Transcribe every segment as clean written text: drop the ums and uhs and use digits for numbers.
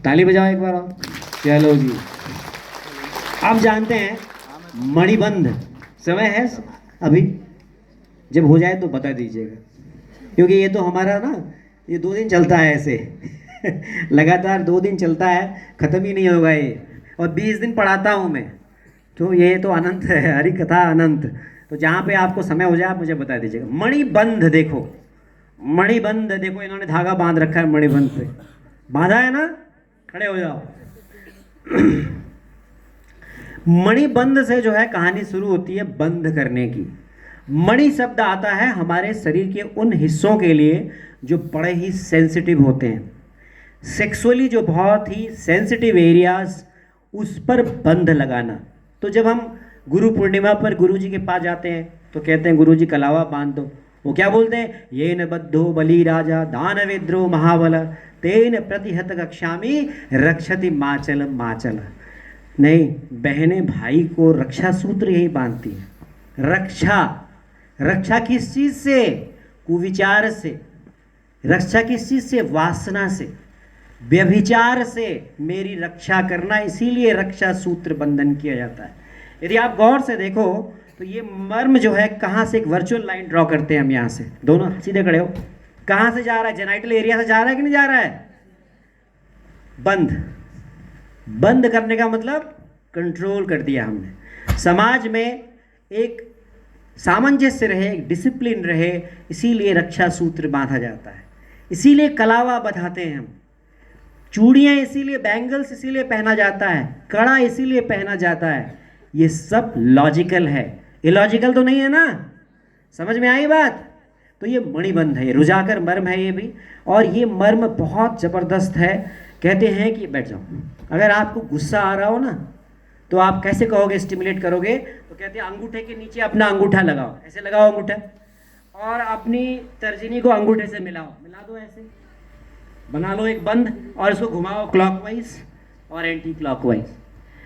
ताली बजाओ एक बार और। चलो जी, आप जानते हैं मणिबंध समय है अभी, जब हो जाए तो बता दीजिएगा, क्योंकि ये तो हमारा ना ये 2 दिन चलता है ऐसे लगातार 2 दिन चलता है, ख़त्म ही नहीं होगा ये। और 20 दिन पढ़ाता हूँ मैं, तो ये तो अनंत है, हरी कथा अनंत। तो जहाँ पे आपको समय हो जाए आप मुझे बता दीजिएगा। मणिबंध देखो, मणिबंध देखो, इन्होंने धागा बांध रखा है मणिबंध पे, बांधा है ना, खड़े हो जाओ। मणिबंध से जो है कहानी शुरू होती है बंद करने की। मणि शब्द आता है हमारे शरीर के उन हिस्सों के लिए जो बड़े ही सेंसिटिव होते हैं, सेक्सुअली जो बहुत ही सेंसिटिव एरियाज, उस पर बंध लगाना। तो जब हम गुरु पूर्णिमा पर गुरु जी के पास जाते हैं तो कहते हैं गुरु जी कलावा बांध दो। वो क्या बोलते हैं, ये न बद्धो बलि राजा दानवेद्रो महाबल तेन प्रतिहत कक्षामी रक्षति माचल माचल। नहीं, बहनें भाई को रक्षा सूत्र यही बांधती हैं। रक्षा, रक्षा किस चीज से, कुविचार से। रक्षा किस चीज से, वासना से, व्यभिचार से मेरी रक्षा करना, इसीलिए रक्षा सूत्र बंधन किया जाता है। यदि आप गौर से देखो तो ये मर्म जो है, कहाँ से एक वर्चुअल लाइन ड्रॉ करते हैं हम, यहाँ से दोनों सीधे खड़े हो, कहाँ से जा रहा है, जेनाइटल एरिया से जा रहा है कि नहीं जा रहा है, बंद। बंद करने का मतलब कंट्रोल कर दिया हमने। समाज में एक सामंजस्य रहे, एक डिसिप्लिन रहे, इसीलिए रक्षा सूत्र बांधा जाता है, इसीलिए कलावा बंधाते हैं हम। चूड़ियाँ इसीलिए, बैंगल्स इसीलिए पहना जाता है, कड़ा इसीलिए पहना जाता है। ये सब लॉजिकल है, इलॉजिकल तो नहीं है ना। समझ में आई बात। तो ये मणिबंध है, ये रुजाकर मर्म है ये भी, और ये मर्म बहुत ज़बरदस्त है। कहते हैं कि बैठ जाओ, अगर आपको गुस्सा आ रहा हो ना तो आप कैसे कहोगे, स्टिमुलेट करोगे, तो कहते हैं अंगूठे के नीचे अपना अंगूठा लगाओ, ऐसे लगाओ अंगूठा, और अपनी तर्जनी को अंगूठे से मिलाओ, मिला दो, ऐसे बना लो एक बंद, और इसको घुमाओ क्लॉकवाइज और एंटी क्लॉकवाइज।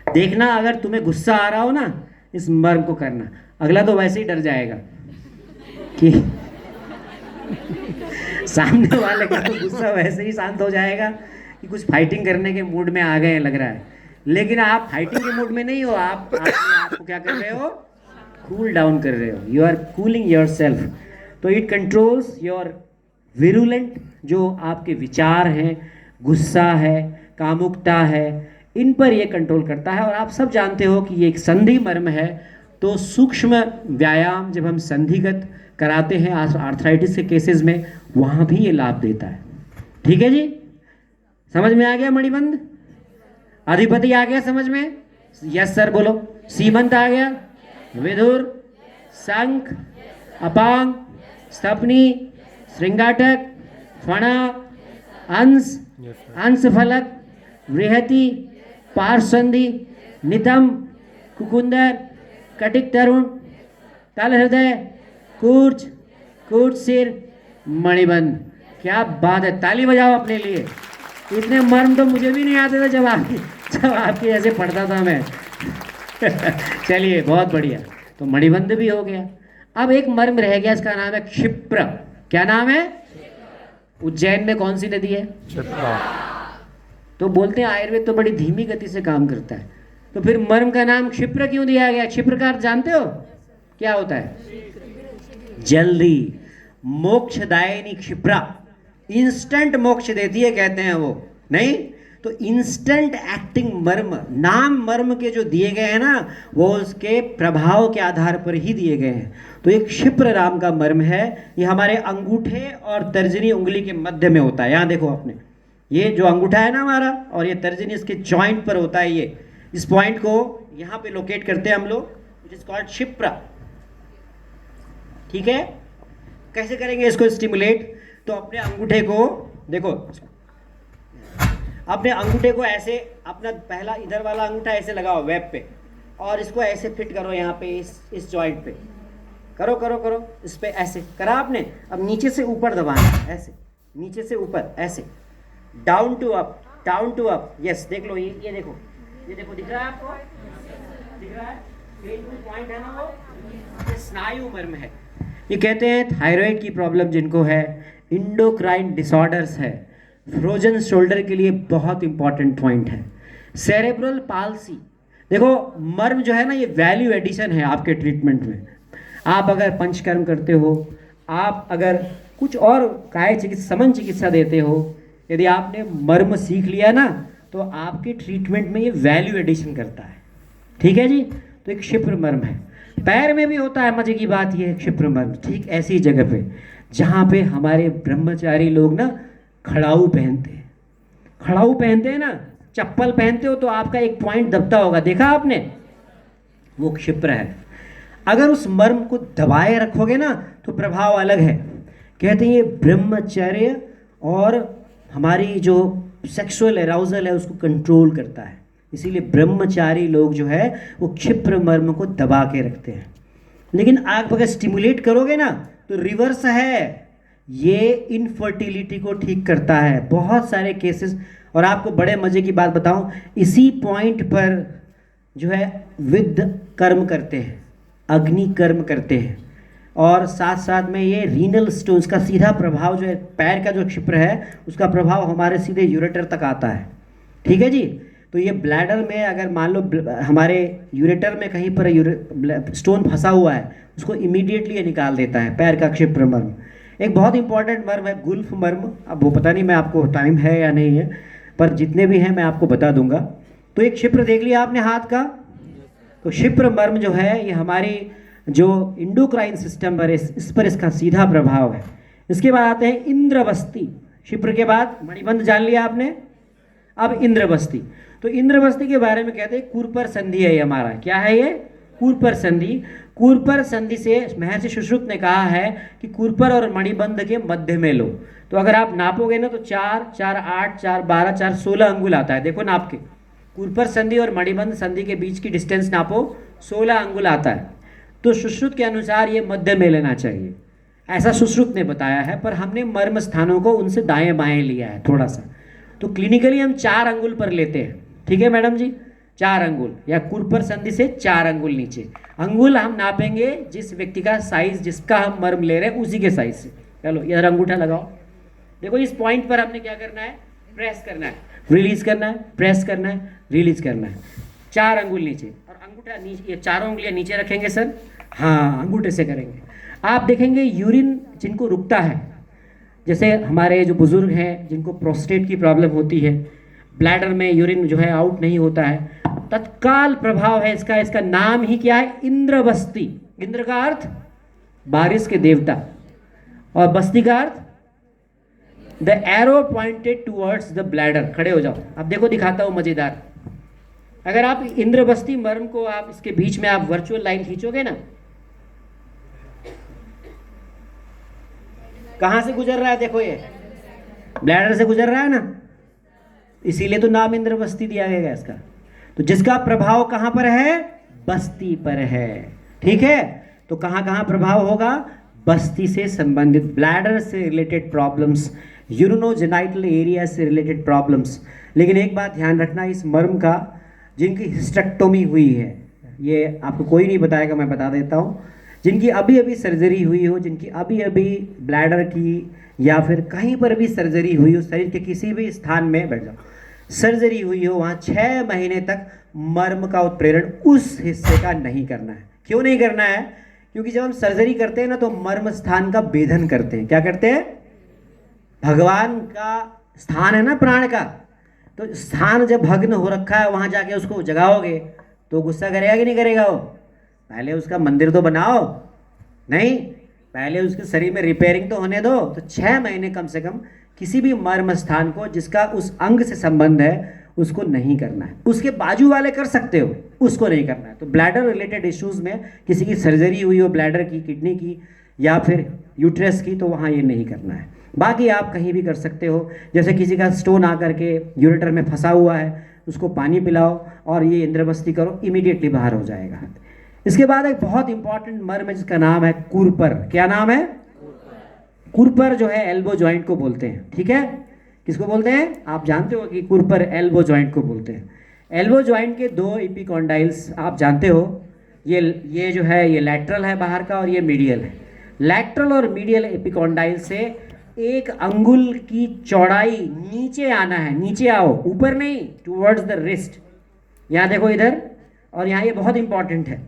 देखना अगर तुम्हें गुस्सा आ रहा हो ना, इस मर्म को करना, अगला तो वैसे ही डर जाएगा कि सामने वाले का तो गुस्सा वैसे ही शांत हो जाएगा कि कुछ फाइटिंग करने के मूड में आ गए लग रहा है। लेकिन आप फाइटिंग के मूड में नहीं हो, आप अपने आप को क्या कर रहे हो, कूल डाउन कर रहे हो, you are cooling your self. तो इट कंट्रोल्स योर विरुलेंट, जो आपके विचार हैं, गुस्सा है, कामुकता है, इन पर ये कंट्रोल करता है। और आप सब जानते हो कि ये एक संधि मर्म है, तो सूक्ष्म व्यायाम जब हम संधिगत कराते हैं आर्थराइटिस के केसेस में, वहाँ भी ये लाभ देता है। ठीक है जी, समझ में आ गया मणिबंध? अधिपति आ गया समझ में? यस सर बोलो। सीमंत आ गया, विधुर, शंख, अपांग, स्थपनी, श्रृंगाटक, फणा, अंश, अंश फलक, बृहति, पार्श्वसंधि, नितम, कुकुंदर, कटिक तरुण, तल हृदय, कूर्च, कूर्च सिर, मणिबंध। क्या बात है, ताली बजाओ अपने लिए। इतने मर्म तो मुझे भी नहीं आते थे जब आपके ऐसे पढ़ता था मैं। चलिए बहुत बढ़िया, तो मणिबंध भी हो गया। अब एक मर्म रह गया, इसका नाम है क्षिप्र। क्या नाम है? उज्जैन में कौन सी नदी है? क्षिप्रा। तो बोलते हैं आयुर्वेद तो बड़ी धीमी गति से काम करता है, तो फिर मर्म का नाम क्षिप्र क्यों दिया गया? क्षिप्र का अर्थ जानते हो क्या होता है? जल्दी, मोक्षदायिनी क्षिप्रा, इंस्टेंट मोक्ष देती है कहते हैं वो, नहीं तो इंस्टेंट एक्टिंग मर्म। नाम मर्म के जो दिए गए हैं ना, वो उसके प्रभाव के आधार पर ही दिए गए हैं। तो एक क्षिप्र नाम का मर्म है, ये हमारे अंगूठे और तर्जनी उंगली के मध्य में होता है। यहाँ देखो आपने, ये जो अंगूठा है ना हमारा, और ये तर्जनी इसके जॉइंट पर होता है। ये इस पॉइंट को यहाँ पे लोकेट करते हैं हम लोग, विच इज कॉल्ड क्षिप्रा। ठीक है, कैसे करेंगे इसको स्टिमुलेट? तो अपने अंगूठे को देखो, अपने अंगूठे को ऐसे, अपना पहला इधर वाला अंगूठा ऐसे लगाओ वेब पे, और इसको ऐसे फिट करो यहाँ पे, इस जॉइंट पे करो करो करो, इस पे ऐसे करा आपने। अब नीचे से ऊपर दबाना, ऐसे नीचे से ऊपर, ऐसे down to up, down to up. Yes, देख लो, ये देखो, ये देखो, दिख रहा है आपको? दिख रहा है? पॉइंट है ना वो, स्नायु मर्म है। ये कहते हैं थायराइड की प्रॉब्लम जिनको है, इंडोक्राइन डिसऑर्डर्स है, फ्रोजन शोल्डर के लिए बहुत इंपॉर्टेंट पॉइंट है। सेरेब्रल पाल्सी, देखो मर्म जो है ना, ये वैल्यू एडिशन है आपके ट्रीटमेंट में। आप अगर पंचकर्म करते हो, आप अगर कुछ और काय चिकित्सा समन चिकित्सा देते हो, यदि आपने मर्म सीख लिया ना, तो आपके ट्रीटमेंट में ये वैल्यू एडिशन करता है। ठीक है जी। तो एक क्षिप्र मर्म है। पैर में भी होता है, मजे की बात ये है, क्षिप्र मर्म ठीक ऐसी जगह पे जहाँ पे हमारे ब्रह्मचारी लोग ना खड़ाऊ पहनते हैं। खड़ाऊ पहनते हैं ना, चप्पल पहनते हो तो आपका एक पॉइंट दबता होगा, देखा आपने, वो क्षिप्र है। अगर उस मर्म को दबाए रखोगे ना तो प्रभाव अलग है। कहते हैं ये ब्रह्मचर्य और हमारी जो सेक्सुअल एराउजल है उसको कंट्रोल करता है। इसीलिए ब्रह्मचारी लोग जो है वो क्षिप्र मर्म को दबा के रखते हैं। लेकिन आप अगर स्टिमुलेट करोगे ना तो रिवर्स है, ये इनफर्टिलिटी को ठीक करता है, बहुत सारे केसेस। और आपको बड़े मजे की बात बताऊं, इसी पॉइंट पर जो है विद कर्म करते हैं, अग्नि कर्म करते हैं, और साथ साथ में ये रीनल स्टोन्स का सीधा प्रभाव जो है, पैर का जो क्षिप्र है उसका प्रभाव हमारे सीधे यूरेटर तक आता है। ठीक है जी। तो ये ब्लैडर में अगर मान लो हमारे यूरेटर में कहीं पर स्टोन फंसा हुआ है, उसको इमीडिएटली ये निकाल देता है, पैर का क्षिप्र मर्म। एक बहुत इंपॉर्टेंट मर्म है गुल्फ मर्म। अब वो पता नहीं मैं आपको टाइम है या नहीं है, पर जितने भी हैं मैं आपको बता दूंगा। तो एक क्षिप्र देख लिया आपने हाथ का, तो क्षिप्र मर्म जो है ये हमारी जो इंडोक्राइन सिस्टम पर इस पर इसका सीधा प्रभाव है। इसके बाद आते हैं इंद्रवस्ती। क्षिप्र के बाद मणिबंध जान लिया आपने, अब इंद्रवस्ती। तो इंद्रवस्ती के बारे में कहते हैं कुरपर संधि है ये हमारा। क्या है ये? कुरपर संधि। कुरपर संधि से महर्षि सुश्रुत ने कहा है कि कुरपर और मणिबंध के मध्य में लो। तो अगर आप नापोगे ना तो 4, 4, 8, 4, 12, 4, 16 अंगुल आता है। देखो नाप के, कुरपर संधि और मणिबंध संधि के बीच की डिस्टेंस नापो, 16 अंगुल आता है। तो सुश्रुत के अनुसार ये मध्य में लेना चाहिए, ऐसा सुश्रुत ने बताया है। पर हमने मर्म स्थानों को उनसे दाएं बाएं लिया है थोड़ा सा। तो क्लिनिकली हम 4 अंगुल पर लेते हैं। ठीक है मैडम जी, 4 अंगुल, या कुरपर संधि से 4 अंगुल नीचे। अंगुल हम नापेंगे जिस व्यक्ति का साइज, जिसका हम मर्म ले रहे हैं उसी के साइज से। चलो इधर अंगूठा लगाओ। देखो इस पॉइंट पर हमने क्या करना है, प्रेस करना है, रिलीज करना है, प्रेस करना है, रिलीज करना है। 4 अंगुल नीचे, और अंगूठा नीचे, ये चारों उंगलियां नीचे रखेंगे सर। हाँ, अंगूठे से करेंगे। आप देखेंगे यूरिन जिनको रुकता है, जैसे हमारे जो बुजुर्ग हैं जिनको प्रोस्टेट की प्रॉब्लम होती है, ब्लैडर में यूरिन जो है आउट नहीं होता है, तत्काल प्रभाव है इसका। इसका नाम ही क्या है? इंद्रवस्ती। इंद्र का अर्थ बारिश के देवता, और बस्ती का earth the arrow pointed towards the bladder. खड़े हो जाओ, अब देखो दिखाता हूं मजेदार। अगर आप इंद्रवस्ती मर्म को आप इसके बीच में आप वर्चुअल लाइन खींचोगे ना, कहां से गुजर रहा है? देखो ये ब्लैडर से गुजर रहा है ना, इसीलिए तो नाम इंद्रवस्ती दिया गया इसका। तो जिसका प्रभाव कहां पर है? बस्ती पर है। ठीक है। तो कहां कहां प्रभाव होगा? बस्ती से संबंधित, ब्लैडर से रिलेटेड प्रॉब्लम्स, यूरिनोजेनाइटल एरिया से रिलेटेड प्रॉब्लम्स। लेकिन एक बात ध्यान रखना, इस मर्म का जिनकी हिस्टेक्टोमी हुई है, ये आपको कोई नहीं बताएगा, मैं बता देता हूँ। जिनकी अभी अभी सर्जरी हुई हो, जिनकी अभी अभी ब्लैडर की या फिर कहीं पर भी सर्जरी हुई हो, शरीर के किसी भी स्थान में, बैठ जाओ, सर्जरी हुई हो, वहाँ 6 महीने तक मर्म का उत्प्रेरण उस हिस्से का नहीं करना है। क्यों नहीं करना है? क्योंकि जब हम सर्जरी करते हैं ना तो मर्म स्थान का भेदन करते हैं। क्या करते हैं? भगवान का स्थान है ना प्राण का, तो स्थान जब भग्न हो रखा है वहाँ जाके उसको जगाओगे तो गुस्सा करेगा कि नहीं करेगा? वो पहले उसका मंदिर तो बनाओ, नहीं, पहले उसके शरीर में रिपेयरिंग तो होने दो। तो 6 महीने कम से कम किसी भी मर्म स्थान को जिसका उस अंग से संबंध है उसको नहीं करना है। उसके बाजू वाले कर सकते हो, उसको नहीं करना है। तो ब्लैडर रिलेटेड इश्यूज़ में किसी की सर्जरी हुई हो, ब्लैडर की, किडनी की या फिर यूट्रस की, तो वहाँ ये नहीं करना है। बाकी आप कहीं भी कर सकते हो। जैसे किसी का स्टोन आकर के यूरेटर में फंसा हुआ है, उसको पानी पिलाओ और ये इंद्रवस्ती करो, इमीडिएटली बाहर हो जाएगा। इसके बाद एक बहुत इंपॉर्टेंट मर्म है जिसका नाम है कुरपर। क्या नाम है? कुरपर जो है एल्बो जॉइंट को बोलते हैं। ठीक है। किसको बोलते हैं? आप जानते हो कि कुरपर एल्बो जॉइंट को बोलते हैं। एल्बो जॉइंट के 2 एपिकॉन्डाइल्स आप जानते हो, ये जो है ये लैटरल है बाहर का और ये मीडियल है। लैटरल और मीडियल एपिकॉन्डाइल से 1 अंगुल की चौड़ाई नीचे आना है, नीचे आओ, ऊपर नहीं, टुवर्ड्स द रिस्ट। यहाँ देखो इधर, और यहाँ ये बहुत इंपॉर्टेंट है,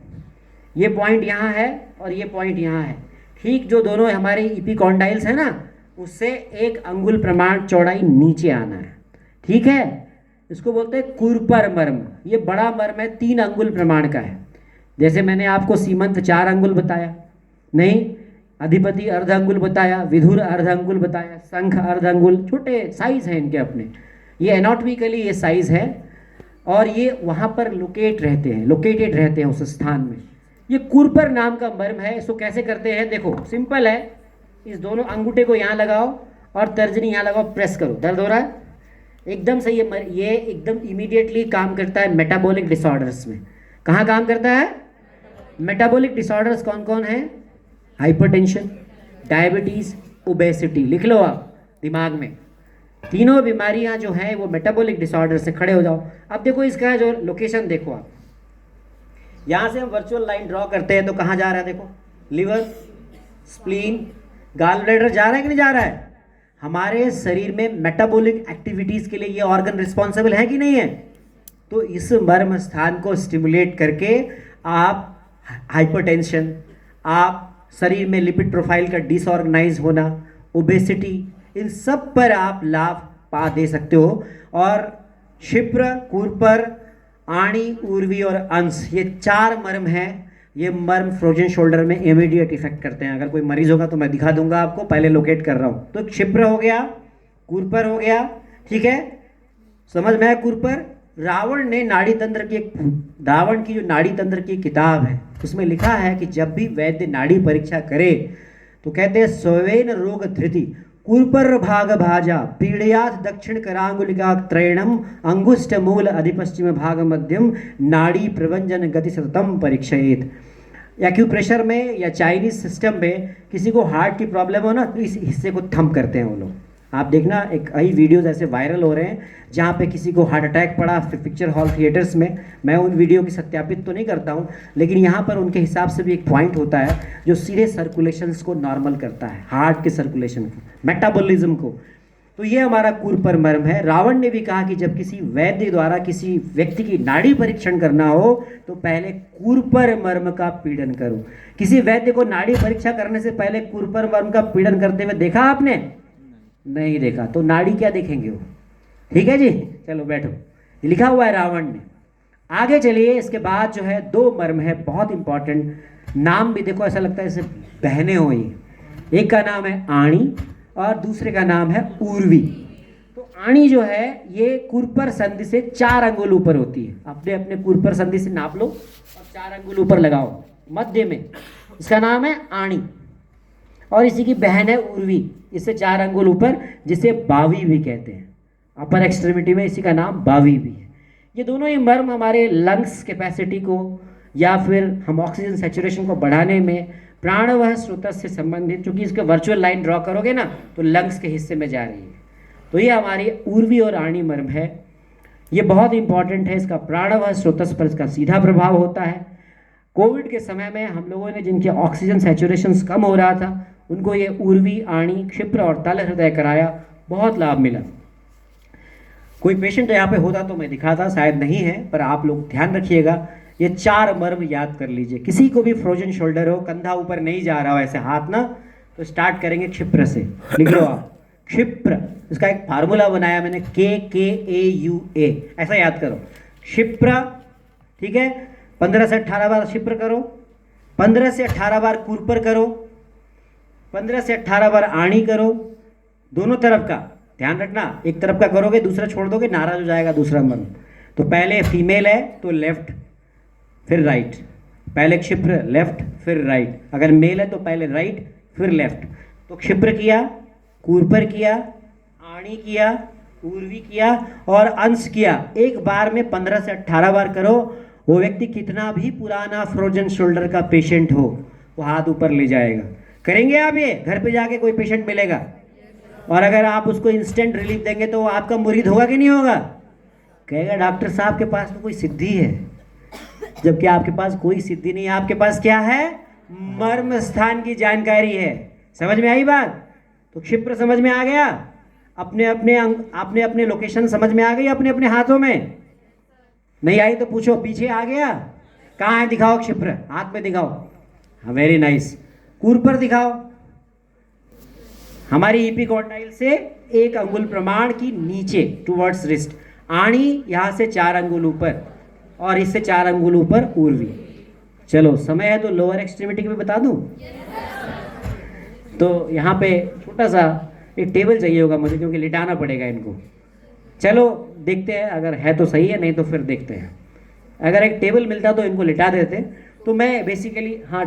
ये पॉइंट यहाँ है और ये पॉइंट यहाँ है, ठीक जो दोनों हमारे इपिकॉन्डाइल्स है ना, उससे 1 अंगुल प्रमाण चौड़ाई नीचे आना है, ठीक है। इसको बोलते हैं कुरपर मर्म। ये बड़ा मर्म है, 3 अंगुल प्रमाण का है। जैसे मैंने आपको सीमंत 4 अंगुल बताया, नहीं, अधिपति अर्ध अंगुल बताया, विधुर अर्ध अंगुल बताया, शंख अर्ध अंगुल, छोटे साइज हैं इनके अपने। ये एनाटॉमिकली ये साइज है और ये वहाँ पर लोकेटेड रहते हैं उस स्थान में। ये कुरपर नाम का मर्म है। इसको कैसे करते हैं, देखो सिंपल है। इस दोनों अंगूठे को यहाँ लगाओ और तर्जनी यहाँ लगाओ, प्रेस करो। दर्द हो रहा है? एकदम से ये एकदम इमीडिएटली काम करता है मेटाबॉलिक डिसऑर्डर्स में। कहाँ काम करता है? मेटाबॉलिक डिसऑर्डर्स कौन कौन है? Hypertension, diabetes, obesity. लिख लो आप दिमाग में, तीनों बीमारियां जो हैं वो मेटाबॉलिक डिसऑर्डर से। खड़े हो जाओ। अब देखो इसका जो लोकेशन देखो आप, यहाँ से हम वर्चुअल लाइन ड्रॉ करते हैं तो कहाँ जा रहा है? देखो, लिवर, स्प्लीन, गाल ब्लैडर जा रहा है कि नहीं जा रहा है? हमारे शरीर में मेटाबॉलिक एक्टिविटीज़ के लिए ये ऑर्गन रिस्पॉन्सिबल है कि नहीं है? तो इस मर्म स्थान को स्टिमुलेट करके आप हाइपरटेंशन, आप शरीर में लिपिड प्रोफाइल का डिसऑर्गेनाइज होना, ओबेसिटी, इन सब पर आप लाभ पा दे सकते हो। और क्षिप्र, कुरपर, आणी, ऊर्वी और अंश, ये 4 मर्म हैं। ये मर्म फ्रोजन शोल्डर में इमीडिएट इफेक्ट करते हैं। अगर कोई मरीज होगा तो मैं दिखा दूंगा आपको, पहले लोकेट कर रहा हूँ। तो क्षिप्र हो गया, कुरपर हो गया, ठीक है, समझ में आया? कुरपर, रावण की जो नाड़ी तंत्र की किताब है उसमें लिखा है कि जब भी वैद्य नाड़ी परीक्षा करे तो कहते हैं स्वेन रोग धृति कुरपर भाग भाजा पीड़याथ दक्षिण करांगुलिका त्रयणम अंगुष्ठ मूल अधिपश्चिम भाग मध्यम नाड़ी प्रवंजन गति सततम परीक्षेत। एक्यूप्रेशर में या चाइनीज सिस्टम में किसी को हार्ट की प्रॉब्लम हो ना तो इस हिस्से को थंब करते हैं वो लोग। आप देखना, एक कई वीडियोज़ ऐसे वायरल हो रहे हैं जहाँ पे किसी को हार्ट अटैक पड़ा पिक्चर हॉल थिएटर्स में। मैं उन वीडियो की सत्यापित तो नहीं करता हूँ, लेकिन यहाँ पर उनके हिसाब से भी एक पॉइंट होता है जो सीधे सर्कुलेशंस को नॉर्मल करता है, हार्ट के सर्कुलेशन को, मेटाबॉलिज्म को। तो ये हमारा कुरपर मर्म है। रावण ने भी कहा कि जब किसी वैद्य द्वारा किसी व्यक्ति की नाड़ी परीक्षण करना हो तो पहले कुरपर मर्म का पीड़न करो। किसी वैद्य को नाड़ी परीक्षा करने से पहले कुरपर मर्म का पीड़न करते हुए देखा आपने? नहीं देखा। तो नाड़ी क्या देखेंगे वो? ठीक है जी, चलो बैठो। ये लिखा हुआ है रावण ने। आगे चलिए, इसके बाद जो है 2 मर्म है बहुत इंपॉर्टेंट। नाम भी देखो, ऐसा लगता है जैसे बहने हो ये। एक का नाम है आणी और दूसरे का नाम है ऊर्वी। तो आणी जो है ये कुरपर संधि से 4 अंगुल ऊपर होती है। अपने अपने कुरपर संधि से नाप लो और 4 अंगुल ऊपर लगाओ मध्य में। इसका नाम है आणी और इसी की बहन है ऊर्वी, इससे 4 अंगुल ऊपर, जिसे बावी भी कहते हैं। अपर एक्सट्रीमिटी में इसी का नाम बावी भी है। ये दोनों ही मर्म हमारे लंग्स कैपेसिटी को या फिर हम ऑक्सीजन सैचुरेशन को बढ़ाने में प्राणवह स्रोत से संबंधित, चूंकि इसके वर्चुअल लाइन ड्रॉ करोगे ना तो लंग्स के हिस्से में जा रही है। तो ये हमारी ऊर्वी और आणी मर्म है। ये बहुत इंपॉर्टेंट है, इसका प्राणवह स्रोत पर इसका सीधा प्रभाव होता है। कोविड के समय में हम लोगों ने जिनके ऑक्सीजन सैचुरेशन कम हो रहा था उनको ये ऊर्वी, आणी, क्षिप्र और तल हृदय कराया, बहुत लाभ मिला। कोई पेशेंट यहाँ पे होता तो मैं दिखाता, शायद नहीं है, पर आप लोग ध्यान रखिएगा। ये 4 मर्म याद कर लीजिए। किसी को भी फ्रोजन शोल्डर हो, कंधा ऊपर नहीं जा रहा हो ऐसे हाथ ना, तो स्टार्ट करेंगे क्षिप्र से। लिख लो आप, क्षिप्र। इसका एक फार्मूला बनाया मैंने, KKAUA, ऐसा याद करो, क्षिप्र, ठीक है। 15 से 18 बार क्षिप्र करो, 15 से 18 बार कुरपर करो, 15 से 18 बार आणी करो। दोनों तरफ का ध्यान रखना, एक तरफ का करोगे दूसरा छोड़ दोगे, नाराज हो जाएगा दूसरा मर्म। तो पहले फीमेल है तो लेफ्ट फिर राइट, पहले क्षिप्र लेफ्ट फिर राइट। अगर मेल है तो पहले राइट फिर लेफ्ट। तो क्षिप्र किया, कुरपर किया, आणी किया, ऊर्वी किया और अंश किया। एक बार में 15 से 18 बार करो। वो व्यक्ति कितना भी पुराना फ्रोजन शोल्डर का पेशेंट हो वो हाथ ऊपर ले जाएगा। करेंगे आप ये? घर पे जाके कोई पेशेंट मिलेगा और अगर आप उसको इंस्टेंट रिलीफ देंगे तो वो आपका मुरीद होगा कि नहीं होगा? कहेगा डॉक्टर साहब के पास तो कोई सिद्धि है, जबकि आपके पास कोई सिद्धि नहीं है। आपके पास क्या है? मर्म स्थान की जानकारी है। समझ में आई बात? तो क्षिप्र समझ में आ गया, अपने अपने लोकेशन समझ में आ गई अपने अपने हाथों में। नहीं आई तो पूछो, पीछे आ गया, कहाँ है दिखाओ क्षिप्र, हाथ में दिखाओ। हाँ वेरी नाइस। कूर्पर दिखाओ, हमारी इपिकॉन्डाइल से 1 अंगुल प्रमाण की नीचे टुवर्ड्स रिस्ट, आणी यहाँ से 4 अंगुल ऊपर और इससे 4 अंगुल ऊपर उर्वी। चलो समय है तो लोअर एक्सट्रीमिटी भी बता दूं। तो यहाँ पे छोटा सा एक टेबल चाहिए होगा मुझे, क्योंकि लिटाना पड़ेगा इनको। चलो देखते हैं, अगर है तो सही है, नहीं तो फिर देखते हैं। अगर एक टेबल मिलता तो इनको लिटा देते। तो मैं बेसिकली, हाँ